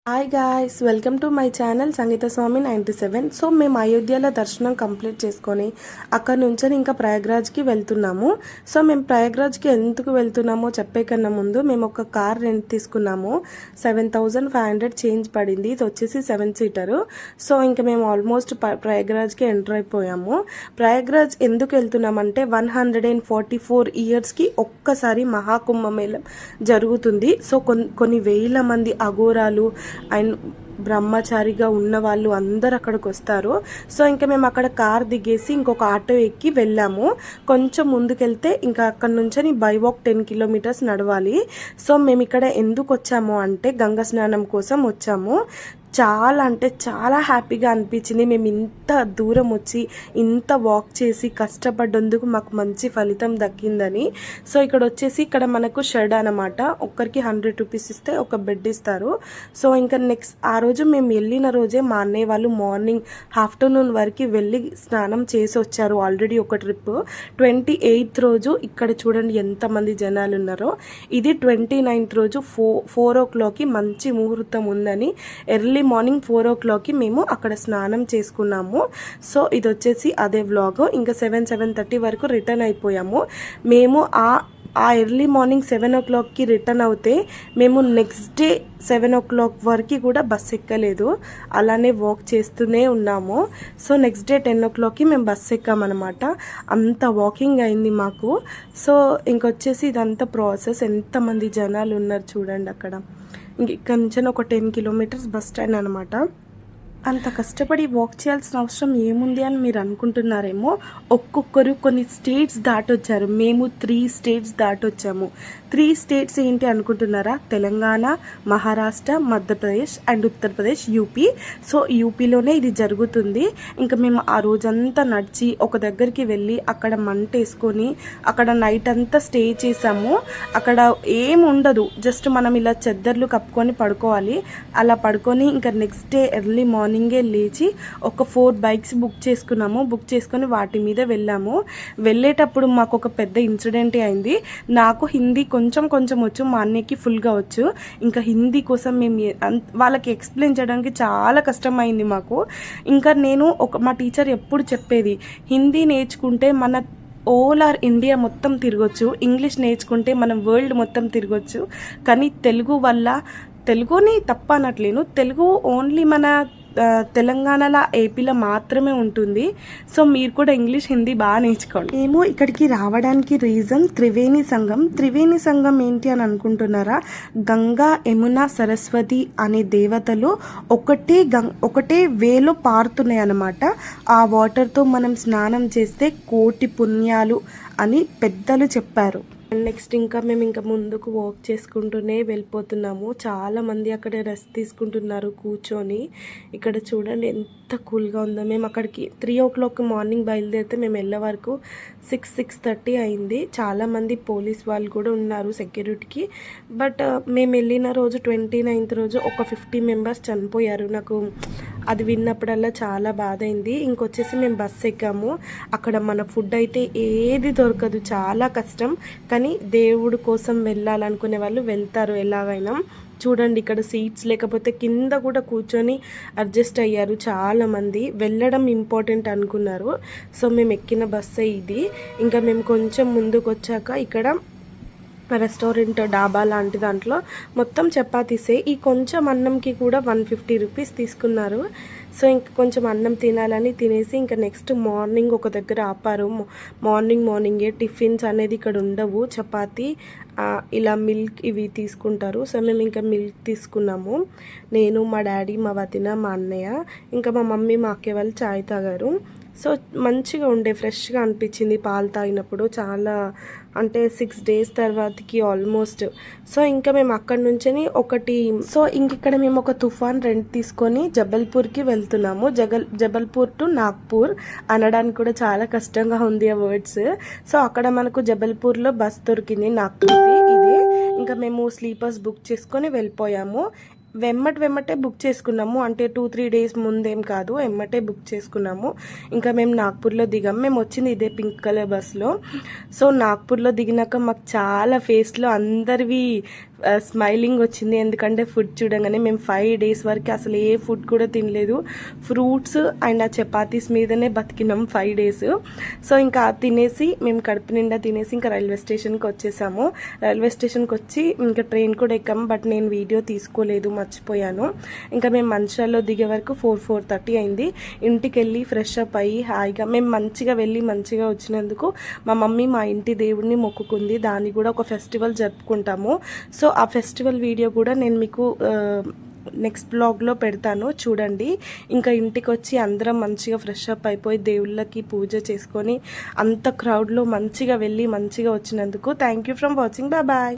Hi guys, welcome to my channel Sangeetha Swamy 97. So మేము అయోధ్యలో దర్శనం కంప్లీట్ చేసుకొని అక్కడ నుంచి ఇంకా ప్రయాగ్రాజ్కి వెళ్తున్నాము. సో మేము ప్రయాగ్రాజ్కి ఎందుకు వెళ్తున్నామో చెప్పే కన్నా ముందు మేము ఒక కార్ రెంట్ తీసుకున్నాము. 7,500 చేంజ్ పడింది. ఇది వచ్చేసి 7 సీటరు. సో ఇంకా మేము ఆల్మోస్ట్ ప్రయాగ్రాజ్కి ఎంటర్ అయిపోయాము. ప్రయాగ్రాజ్ ఎందుకు వెళ్తున్నామంటే 144 ఇయర్స్కి ఒక్కసారి మహాకుంభమేళం జరుగుతుంది. సో కొన్ని వేల మంది అఘోరాలు అండ్ బ్రహ్మచారిగా ఉన్న వాళ్ళు అందరు అక్కడికి వస్తారు. సో ఇంకా మేము అక్కడ కార్ దిగేసి ఇంకొక ఆటో ఎక్కి వెళ్ళాము. కొంచెం ముందుకెళ్తే ఇంకా అక్కడ నుంచి బై వాక్ 10 కిలోమీటర్స్ నడవాలి. సో మేము ఇక్కడ ఎందుకు వచ్చాము అంటే గంగ స్నానం కోసం వచ్చాము. చాలా అంటే చాలా హ్యాపీగా అనిపించింది. మేము ఇంత దూరం వచ్చి ఇంత వాక్ చేసి కష్టపడ్డందుకు మాకు మంచి ఫలితం దక్కిందని. సో ఇక్కడ మనకు షెడ్ అనమాట. ఒక్కరికి 100 రూపీస్ ఇస్తే ఒక బెడ్ ఇస్తారు. సో ఇంకా నెక్స్ట్ ఆ రోజు మేము వెళ్ళిన రోజే మా అన్నయ్య వాళ్ళు మార్నింగ్ ఆఫ్టర్నూన్ వరకు వెళ్ళి స్నానం చేసి వచ్చారు. ఆల్రెడీ ఒక ట్రిప్ 28th రోజు ఇక్కడ చూడండి ఎంతమంది జనాలు ఉన్నారో. ఇది 29th రోజు 4 o'clockకి మంచి ముహూర్తం ఉందని ఎర్లీ మార్నింగ్ 4 o'clockకి మేము అక్కడ స్నానం చేసుకున్నాము. సో ఇది వచ్చేసి అదే వ్లాగ్. ఇంకా 7-7:30 వరకు రిటర్న్ అయిపోయాము. మేము ఆ ఎర్లీ మార్నింగ్ 7 o'clockకి రిటర్న్ అవుతే మేము నెక్స్ట్ డే 7 o'clock వరకు కూడా బస్ ఎక్కలేదు. అలానే వాక్ చేస్తూనే ఉన్నాము. సో నెక్స్ట్ డే 10 o'clockకి మేము బస్ ఎక్కామన్నమాట. అంత వాకింగ్ అయింది మాకు. సో ఇంకొచ్చేసి ఇదంతా ప్రాసెస్. ఎంతమంది జనాలు ఉన్నారు చూడండి అక్కడ. ఇక్కడ నుంచి ఒక 10 kilometers బస్ స్టాండ్ అనమాట. అంత కష్టపడి వాక్ చేయాల్సిన అవసరం ఏముంది అని మీరు అనుకుంటున్నారేమో. ఒక్కొక్కరు కొన్ని స్టేట్స్ దాటొచ్చారు. మేము 3 states దాటొచ్చాము. 3 states ఏంటి అనుకుంటున్నారా? Telangana, Maharashtra, Madhya Pradesh and Uttar Pradesh, UP. So యూపీలోనే ఇది జరుగుతుంది. ఇంకా మేము ఆ రోజంతా నడిచి ఒక దగ్గరికి వెళ్ళి అక్కడ మంట వేసుకొని అక్కడ నైట్ అంతా స్టే చేసాము. అక్కడ ఏం ఉండదు, జస్ట్ మనం ఇలా చెద్దర్లు కప్పుకొని పడుకోవాలి. అలా పడుకొని ఇంకా నెక్స్ట్ డే ఎర్లీ మార్నింగే లేచి ఒక 4 bikes బుక్ చేసుకున్నాము. బుక్ చేసుకొని వాటి మీద వెళ్ళాము. వెళ్ళేటప్పుడు మాకు ఒక పెద్ద ఇన్సిడెంటే అయింది. నాకు హిందీ కొంచెం వచ్చు, మా అన్నయ్యకి ఫుల్గా వచ్చు. ఇంకా హిందీ కోసం మేము వాళ్ళకి ఎక్స్ప్లెయిన్ చేయడానికి చాలా కష్టమైంది మాకు. ఇంకా మా టీచర్ ఎప్పుడు చెప్పేది, హిందీ నేర్చుకుంటే మన ఆర్ ఇండియా మొత్తం తిరగొచ్చు, ఇంగ్లీష్ నేర్చుకుంటే మనం వరల్డ్ మొత్తం తిరగొచ్చు. కానీ తెలుగుని తప్ప అనట్లేను, తెలుగు ఓన్లీ మన తెలంగాణలో, ఏపీలో మాత్రమే ఉంటుంది. సో మీరు కూడా ఇంగ్లీష్, హిందీ బాగా నేర్చుకోండి. మేము ఇక్కడికి రావడానికి రీజన్ త్రివేణి సంగం. త్రివేణి సంగం ఏంటి అని అనుకుంటున్నారా? గంగా, యమున, సరస్వతి అనే దేవతలు ఒకటే వేలో పారుతున్నాయి అన్నమాట. ఆ వాటర్తో మనం స్నానం చేస్తే కోటి పుణ్యాలు అని పెద్దలు చెప్పారు. నెక్స్ట్ మేము ముందుకు వాక్ చేసుకుంటూనే వెళ్ళిపోతున్నాము. చాలా మంది అక్కడ రెస్ట్ తీసుకుంటున్నారు కూర్చొని. ఇక్కడ చూడండి ఎంత కూల్గా ఉందో. మేము అక్కడికి 3 o'clock మార్నింగ్ బయలుదేరితే మేము వెళ్ళే వరకు 6-6:30 అయింది. చాలామంది పోలీస్ వాళ్ళు కూడా ఉన్నారు సెక్యూరిటీకి. బట్ మేము వెళ్ళిన రోజు 29th రోజు ఒక 50 members చనిపోయారు. నాకు అది విన్నప్పుడల్లా చాలా బాధ అయింది. ఇంకొచ్చేసి మేము బస్ ఎక్కాము. అక్కడ మన ఫుడ్ అయితే ఏది దొరకదు, చాలా కష్టం. కానీ దేవుడు కోసం వెళ్ళాలనుకునే వాళ్ళు వెళ్తారు ఎలాగైనా. చూడండి ఇక్కడ సీట్స్ లేకపోతే కింద కూడా కూర్చొని అడ్జస్ట్ అయ్యారు చాలామంది. వెళ్ళడం ఇంపార్టెంట్ అనుకున్నారు. సో మేము ఎక్కిన బస్సే ఇది. ఇంకా మేము కొంచెం ముందుకు వచ్చాక ఇక్కడ రెస్టారెంట్, డాబా లాంటి దాంట్లో మొత్తం చపాతీసే. ఈ కొంచెం అన్నంకి కూడా 150 రూపీస్ తీసుకున్నారు. సో ఇంకా కొంచెం అన్నం తినాలని తినేసి ఇంకా నెక్స్ట్ మార్నింగ్ ఒక దగ్గర ఆపారు. మార్నింగే టిఫిన్స్ అనేది ఇక్కడ ఉండవు. చపాతీ, ఇలా మిల్క్ ఇవి తీసుకుంటారు. సో మేము ఇంకా మిల్క్ తీసుకున్నాము. నేను, మా డాడీ, మా వదిన, మా అన్నయ్య, ఇంకా మా మమ్మీ, మా అక్క వాళ్ళు చాయ్ తాగారు. సో మంచిగా ఉండే, ఫ్రెష్గా అనిపించింది పాలు తాగినప్పుడు. చాలా అంటే 6 days తర్వాతకి ఆల్మోస్ట్. సో ఇంకా మేము అక్కడి నుంచి ఇక్కడ మేము ఒక తుఫాన్ రెంట్ తీసుకొని జబల్పూర్కి వెళ్తున్నాము. జబల్పూర్ టు నాగ్పూర్ అనడానికి కూడా చాలా కష్టంగా ఉంది ఆ వర్డ్స్. సో అక్కడ మనకు జబల్పూర్లో బస్ దొరికింది, నాగ్పూర్ది ఇదే. ఇంకా మేము స్లీపర్స్ బుక్ చేసుకొని వెళ్ళిపోయాము. వెమ్మటే బుక్ చేసుకున్నాము. అంటే 2-3 days ముందేం కాదు, వెమ్మటే బుక్ చేసుకున్నాము. ఇంకా మేము నాగ్పూర్లో దిగాము. మేము వచ్చింది ఇదే పింక్ కలర్ బస్లో. సో నాగ్పూర్లో దిగినాక మాకు చాలా ఫేస్లో అందరివి స్మైలింగ్ వచ్చింది. ఎందుకంటే ఫుడ్ చూడంగానే మేము 5 days వరకు అసలు ఏ ఫుడ్ కూడా తినలేదు. ఫ్రూట్స్ అండ్ ఆ చపాతీస్ మీదనే బతికినాం 5 days. సో ఇంకా తినేసి మేము కడుపు నిండా తినేసి ఇంకా రైల్వే స్టేషన్కి వచ్చేసాము. రైల్వే స్టేషన్కి వచ్చి ఇంకా ట్రైన్ కూడా ఎక్కాము. బట్ నేను వీడియో తీసుకోలేదు, మర్చిపోయాను. ఇంకా మేము మంచిర్యాలలో దిగే వరకు 4:30 అయింది. ఇంటికి వెళ్ళి ఫ్రెష్ అప్ అయ్యి హాయిగా మేము మంచిగా వెళ్ళి మంచిగా వచ్చినందుకు మా మమ్మీ మా ఇంటి దేవుడిని మొక్కుకుంది. దాన్ని కూడా ఒక ఫెస్టివల్ జరుపుకుంటాము. సో ఆ ఫెస్టివల్ వీడియో కూడా నేను మీకు నెక్స్ట్ బ్లాగ్లో పెడతాను, చూడండి. ఇంకా ఇంటికి వచ్చి అందరం మంచిగా ఫ్రెష్ అప్ అయిపోయి దేవుళ్ళకి పూజ చేసుకొని అంత క్రౌడ్లో మంచిగా వెళ్ళి మంచిగా వచ్చినందుకు thank you from watching. Bye.